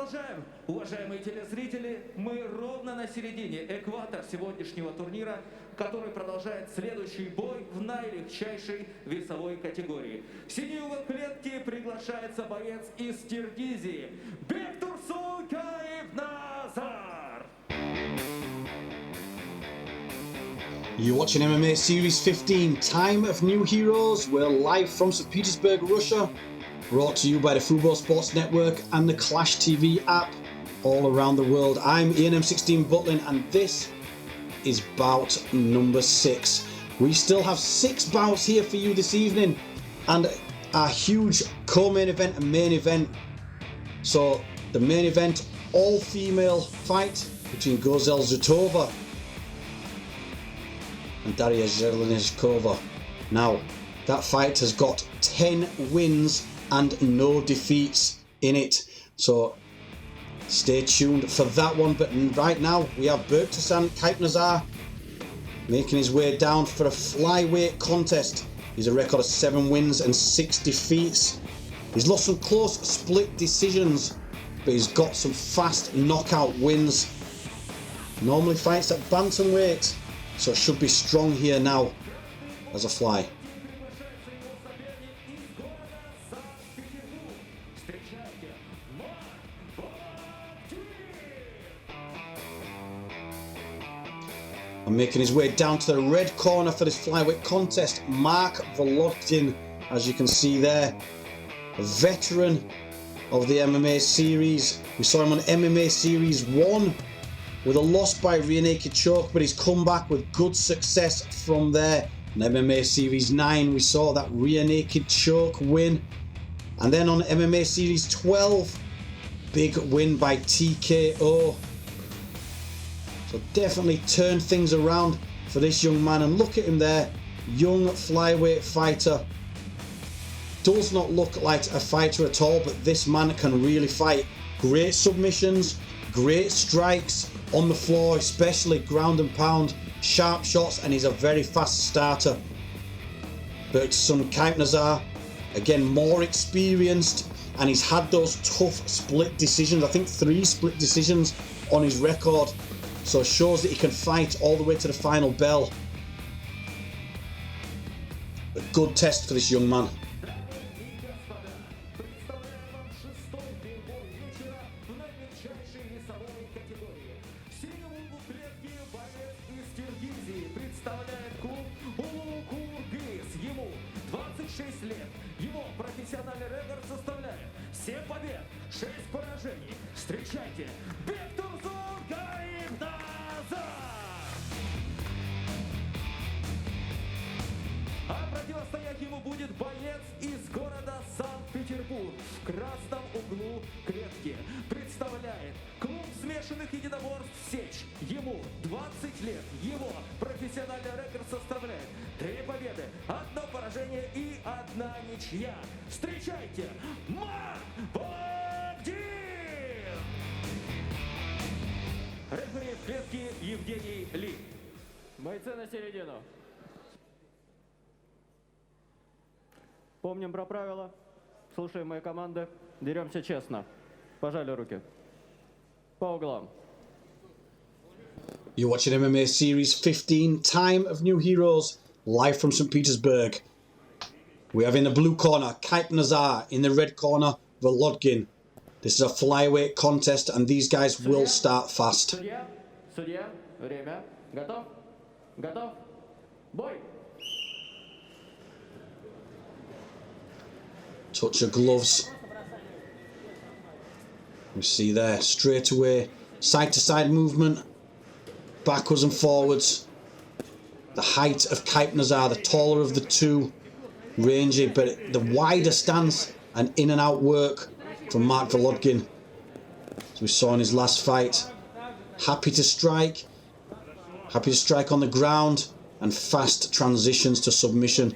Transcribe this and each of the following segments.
продолжаем. Уважаемые телезрители, мы ровно на середине, экватор сегодняшнего турнира, который продолжает следующий бой в наилегчайшей весовой категории. В синий угол клетки приглашается боец из Киргизии Bektursun Kaiypnazar. You're watching MMA Series 15, Time of New Heroes. We're live from St. Petersburg, Russia. Brought to you by the Fubo Sports Network and the Clash TV app all around the world. I'm M16 Butlin and this is bout number 6. We still have 6 bouts here for you this evening and a huge co-main event and main event. So the main event, all-female fight between Gozel Zutova and Daria Zelenizkova. Now, that fight has got 10 wins and no defeats in it. So, stay tuned for that one. But right now, we have Bektursun Kaiypnazar making his way down for a flyweight contest. He's a record of 7 wins and 6 defeats. He's lost some close split decisions, but he's got some fast knockout wins. Normally fights at bantamweight, so it should be strong here now as a fly. And making his way down to the red corner for this flyweight contest, Vologdin, as you can see there, a veteran of the MMA series. We saw him on MMA Series 1 with a loss by rear naked choke, but he's come back with good success from there. On MMA Series 9, we saw that rear naked choke win. And then on MMA Series 12, big win by TKO. So definitely turned things around for this young man. And look at him there, young flyweight fighter. Does not look like a fighter at all, but this man can really fight. Great submissions, great strikes on the floor, especially ground and pound, sharp shots, and he's a very fast starter. Bektursun Kaiypnazar, again more experienced, and he's had those tough split decisions. I think 3 split decisions on his record, so it shows that he can fight all the way to the final bell. A good test for this young man. Ему 26 лет. Его профессиональный рекорд составляет 7 побед, 6 поражений. Встречайте, Bektursun Kaiypnazar! А противостоять ему будет боец из города Санкт-Петербург. В красном углу клетки представляет клуб смешанных единоборств «Сечь». Ему 20 лет. Его профессиональный рекорд составляет 3 победы, 1 поражение и 1 ничья. Встречайте, Vologdin! Рефери в клетке Евгений Ли. Бойцы на середину. Помним про правила, слушаем мои команды, деремся честно. Пожали руки. По углам. You're watching MMA Series 15, Time of New Heroes, live from St. Petersburg. We have in the blue corner, Kaiypnazar, in the red corner, Vologdin. This is a flyweight contest and these guys will start fast. Судья, время. Готов? Готов? Бой! Touch of gloves. We see there, straight away, side to side movement, backwards and forwards. The height of Kaiypnazar, the taller of the two, rangy, but the wider stance and in and out work from Vologdin, as we saw in his last fight. Happy to strike on the ground, and fast transitions to submission.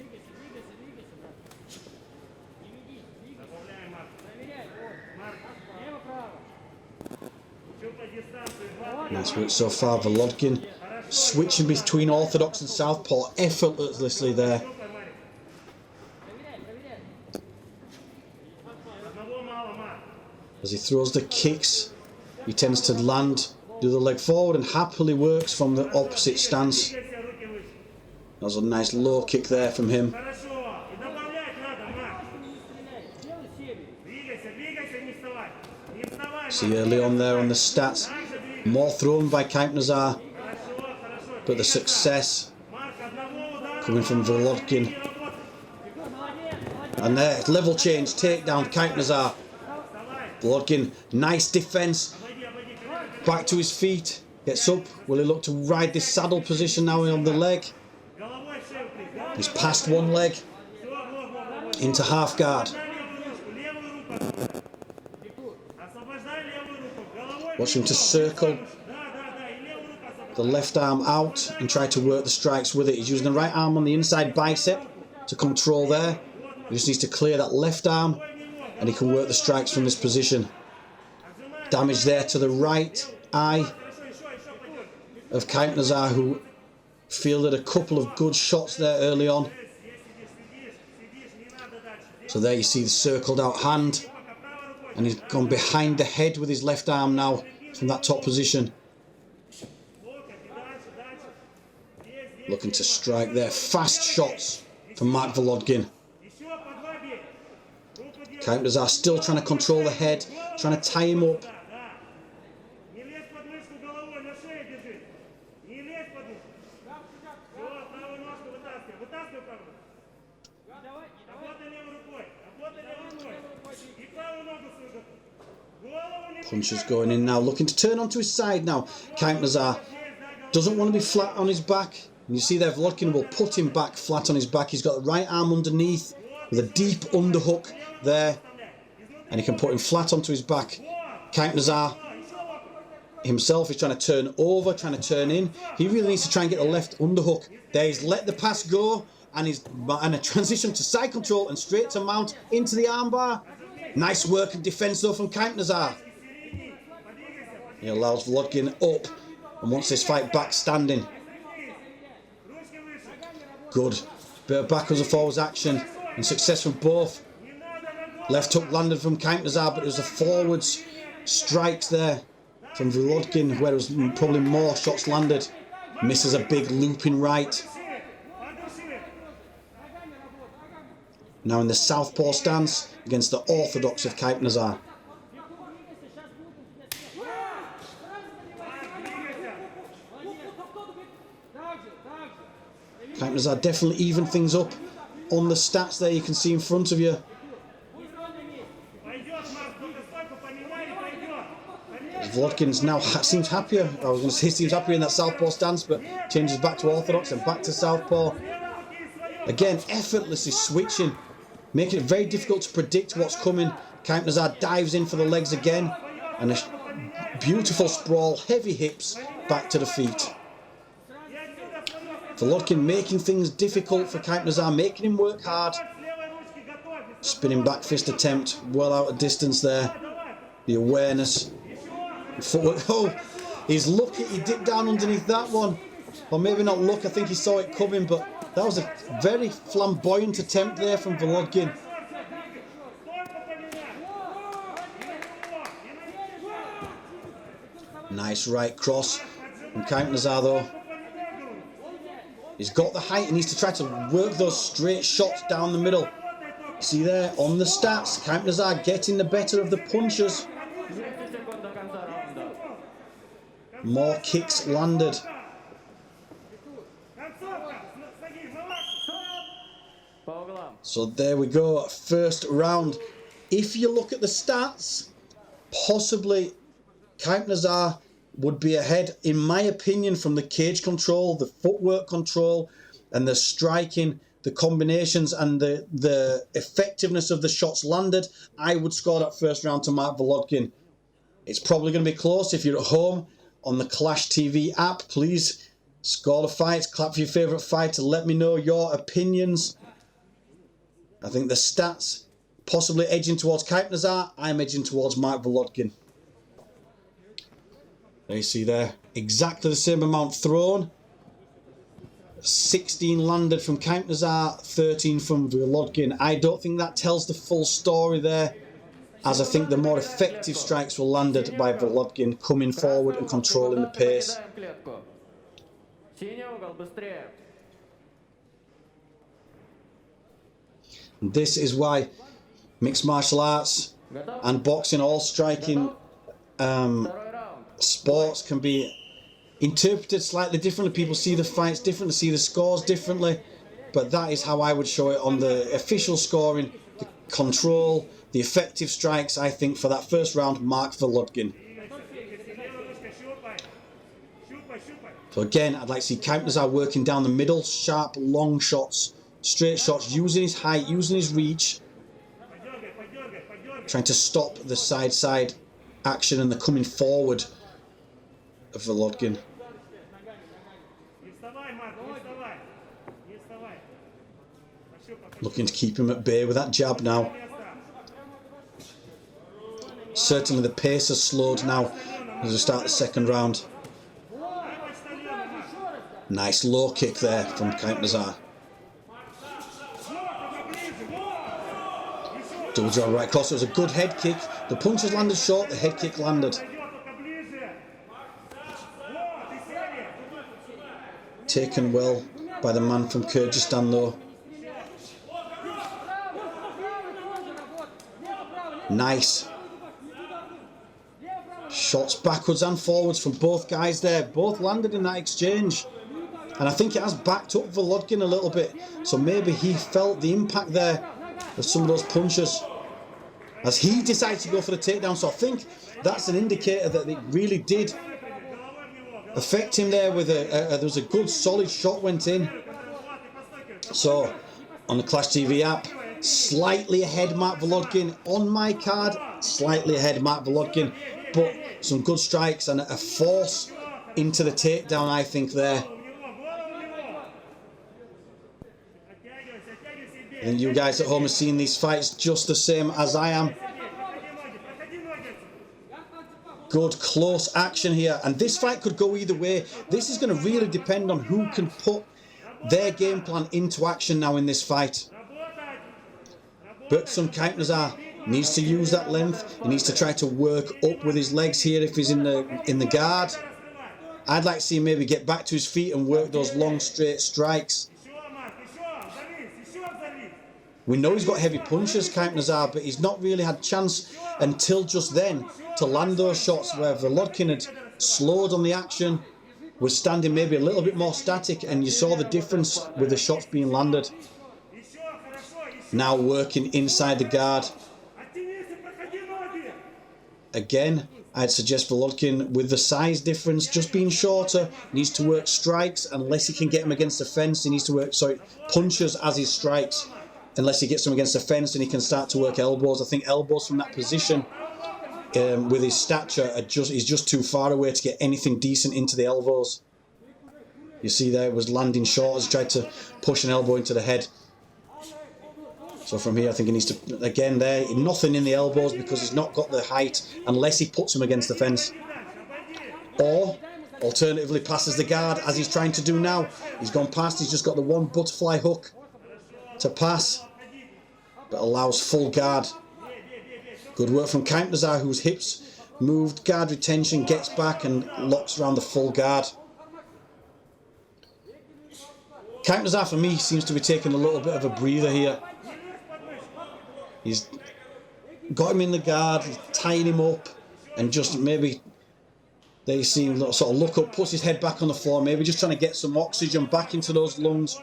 Nice work so far, Vologdin switching between orthodox and southpaw effortlessly there. As he throws the kicks, he tends to land, do the leg forward, and happily works from the opposite stance. That was a nice low kick there from him. See early on there on the stats, more thrown by Kaiypnazar, but the success coming from Vologdin. And there, level change, takedown, Kaiypnazar. Vologdin, nice defence, back to his feet, gets up. Will he look to ride this saddle position now on the leg? He's passed one leg into half guard. Watch him to circle the left arm out and try to work the strikes with it. He's using the right arm on the inside bicep to control there. He just needs to clear that left arm and he can work the strikes from this position. Damage there to the right eye of Kaiypnazar, who fielded a couple of good shots there early on. So there you see the circled out hand, and he's gone behind the head with his left arm now from that top position. Looking to strike there. Fast shots from Mark Vologdin. Kaiypnazar still trying to control the head, trying to tie him up. Punches going in now, looking to turn onto his side now. Kaiypnazar doesn't want to be flat on his back. And you see there, Vologdin will put him back flat on his back. He's got the right arm underneath with a deep underhook there. And he can put him flat onto his back. Kaiypnazar himself is trying to turn over, trying to turn in. He really needs to try and get the left underhook. There, he's let the pass go, and a transition to side control and straight to mount into the armbar. Nice work and defence though from Kaiypnazar. He allows Vologdin up and wants this fight back standing. Good. Bit of backwards and forwards action and success from both. Left hook landed from Kaiypnazar, but it was a forwards strikes there from Vologdin, where it was probably more shots landed. Misses a big looping right. Now in the southpaw stance against the orthodox of Kaiypnazar. Kaiypnazar definitely even things up on the stats there, you can see in front of you. Vologdin now seems happier. I was going to say seems happier in that southpaw stance, but changes back to orthodox and back to southpaw. Again, effortlessly switching, making it very difficult to predict what's coming. Kaiypnazar dives in for the legs again, and a beautiful sprawl, heavy hips, back to the feet. Vologdin making things difficult for Kaiypnazar, making him work hard. Spinning back fist attempt, well out of distance there. The awareness. Footwork. Oh, he's lucky he dipped down underneath that one. Or maybe not luck, I think he saw it coming, but that was a very flamboyant attempt there from Vologdin. Nice right cross from Kaiypnazar though. He's got the height and needs to try to work those straight shots down the middle. See there, on the stats, Kaiypnazar getting the better of the punches. More kicks landed. So there we go, first round. If you look at the stats, possibly Kaiypnazar would be ahead, in my opinion, from the cage control, the footwork control, and the striking, the combinations, and the effectiveness of the shots landed. I would score that first round to Mark Vologdin. It's probably going to be close. If you're at home on the Clash TV app, please score the fights, clap for your favourite fighter, let me know your opinions. I think the stats possibly edging towards Kaiypnazar. I'm edging towards Mark Vologdin. There you see there, exactly the same amount thrown. 16 landed from Kaiypnazar, 13 from Vologdin. I don't think that tells the full story there. as I think the more effective strikes were landed by Vologdin, coming forward and controlling the pace. And this is why mixed martial arts and boxing, all striking sports, can be interpreted slightly differently. People see the fights differently, see the scores differently, but that is how I would show it on the official scoring. The control, the effective strikes, I think for that first round, Mark Vologdin. So again, I'd like to see Kaiypnazar working down the middle, sharp, long shots, straight shots, using his height, using his reach, trying to stop the side action and the coming forward of Vologdin. Looking to keep him at bay with that jab now. Certainly the pace has slowed now as we start the second round. Nice low kick there from Kaiypnazar. Double jab right cross. It was a good head kick. The punches landed short, the head kick landed. Taken well by the man from Kyrgyzstan though. Nice. Shots backwards and forwards from both guys there. Both landed in that exchange. And I think it has backed up Vologdin a little bit. So maybe he felt the impact there of some of those punches as he decided to go for the takedown. So I think that's an indicator that it really did affect him there. With there was a good solid shot went in. So on the Clash TV app, slightly ahead Mark Vologdin. On my card, slightly ahead Mark Vologdin, but some good strikes and a force into the takedown, I think there. I think you guys at home are seeing these fights just the same as I am. Good close action here, and this fight could go either way. This is going to really depend on who can put their game plan into action now in this fight. Bektursun Kaiypnazar needs to use that length. He needs to try to work up with his legs here if he's in the guard. I'd like to see him maybe get back to his feet and work those long straight strikes. We know he's got heavy punches, Kaiypnazar, but he's not really had chance until just then to land those shots where Vologdin had slowed on the action, was standing maybe a little bit more static, and you saw the difference with the shots being landed. Now working inside the guard. Again, I'd suggest Vologdin, with the size difference, just being shorter, needs to work strikes. Unless he can get him against the fence, he needs to work punches as his strikes. Unless he gets him against the fence, and he can start to work elbows. I think elbows from that position, with his stature, he's just too far away to get anything decent into the elbows. You see there, it was landing short as he tried to push an elbow into the head. So from here, I think he needs to, again there, nothing in the elbows because he's not got the height unless he puts him against the fence. Or, alternatively, passes the guard as he's trying to do now. He's gone past, he's just got the one butterfly hook to pass, but allows full guard. Good work from Kaiypnazar, whose hips moved, guard retention, gets back and locks around the full guard. Kaiypnazar, for me, seems to be taking a little bit of a breather here. He's got him in the guard, tying him up, and just maybe there you see him sort of look up, puts his head back on the floor, maybe just trying to get some oxygen back into those lungs.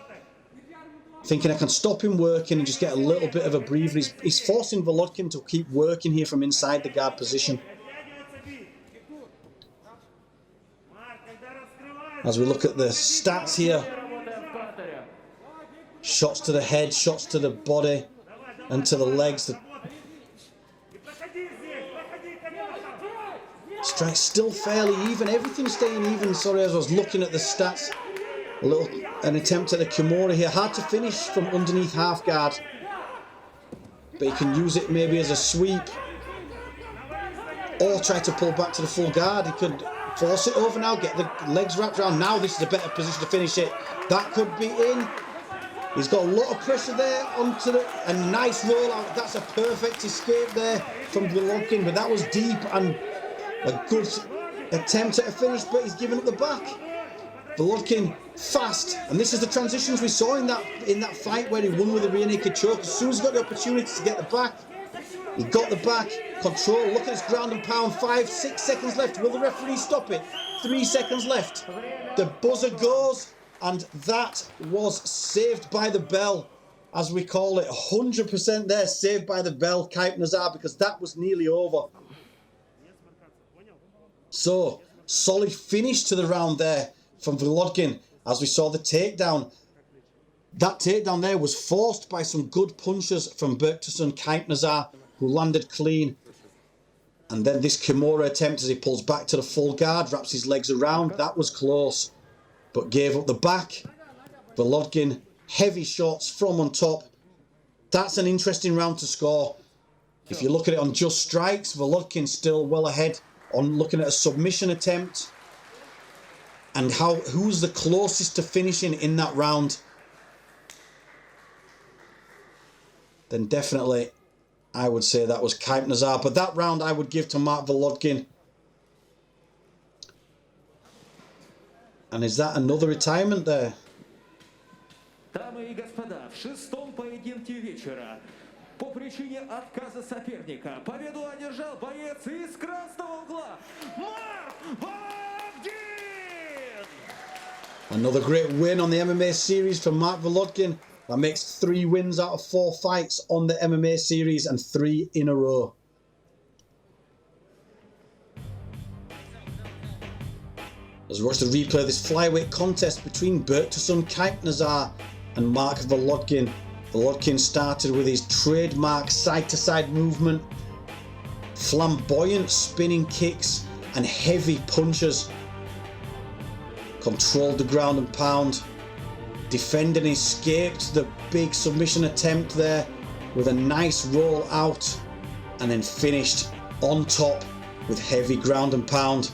Thinking I can stop him working and just get a little bit of a breather. He's forcing Vologdin to keep working here from inside the guard position. As we look at the stats here, shots to the head, shots to the body and to the legs. The strike's still fairly even, everything's staying even. Sorry, as I was looking at the stats, an attempt at a Kimura here, hard to finish from underneath half guard, but he can use it maybe as a sweep or try to pull back to the full guard. He could force it over now, get the legs wrapped around. Now this is a better position to finish it. That could be in. He's got a lot of pressure there onto a nice rollout. That's a perfect escape there from Vologdin, but that was deep and a good attempt at a finish, but he's given up the back. Vologdin fast, and this is the transitions we saw in that fight where he won with a rear naked choke. As soon as he got the opportunity to get the back, he got the back. Control, look at his ground and pound. 5-6 seconds left. Will the referee stop it? 3 seconds left. The buzzer goes, and that was saved by the bell, as we call it. 100% there, saved by the bell, Kaiypnazar, because that was nearly over. So, solid finish to the round there from Vologdin, as we saw the takedown. That takedown there was forced by some good punches from Bektursun Kaiypnazar, who landed clean. And then this Kimura attempt as he pulls back to the full guard, wraps his legs around. That was close, but gave up the back. Vologdin, heavy shots from on top. That's an interesting round to score. If you look at it on just strikes, Vologdin still well ahead on looking at a submission attempt. And who's the closest to finishing in that round? Then definitely I would say that was Kaiypnazar. But that round I would give to Mark Vologdin. And is that another retirement there? Дамы и господа, в шестом поединке вечера по причине отказа соперника победу одержал боец из красного угла Марк Vologdin! Another great win on the MMA series from Mark Vologdin. That makes 3 wins out of 4 fights on the MMA series and 3 in a row. As we watch the replay of this flyweight contest between Bektursun Kaiypnazar and Mark Vologdin. Vologdin started with his trademark side-to-side movement, flamboyant spinning kicks and heavy punches. Controlled the ground and pound. Defended and escaped the big submission attempt there with a nice roll out, and then finished on top with heavy ground and pound.